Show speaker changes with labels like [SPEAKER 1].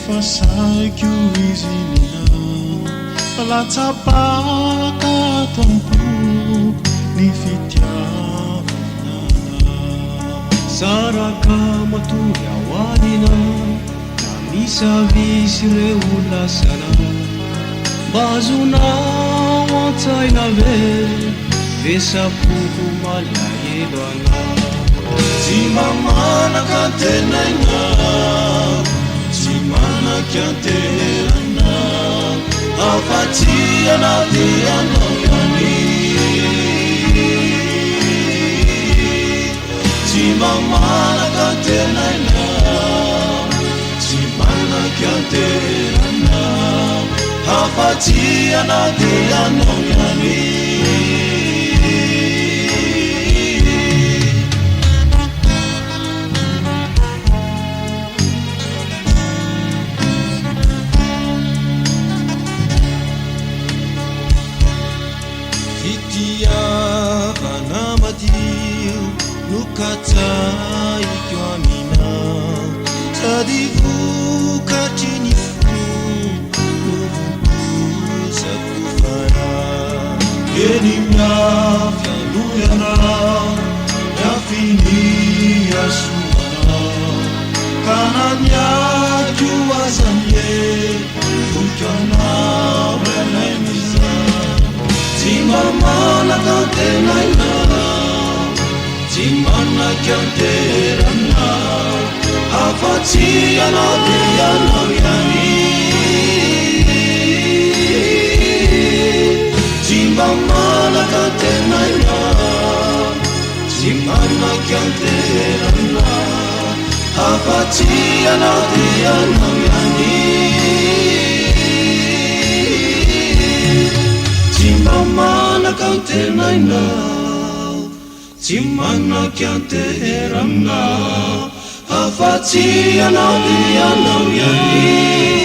[SPEAKER 1] fasaiko izinina latsapaka tompo ny fitiavana saraka matory awanina na misavisy reo lasana bazonao antsaina ve vesapoko malahelo ana tsy mamanaka tenaina tsy manaky anterana afatsy anaty anao ihany tsy mamanaka tenaina tsy manaky anterana afatsy anaty anao ihany fitiavana madio nokatsaiko amina sady vokatry ny fo novomposako fara eny miafianoyana miafiny asomana ka naniako azanye vokanao renaimiza tsy mamanaka tenaina tsy manaky anterana afatsy anaty anao ihany tsy mamanaka tenaina tsy manaky anterana afatsy anaty anao ihany tsy mamanaka antenaina tsy manaky anterana afatsy anaty anao ihany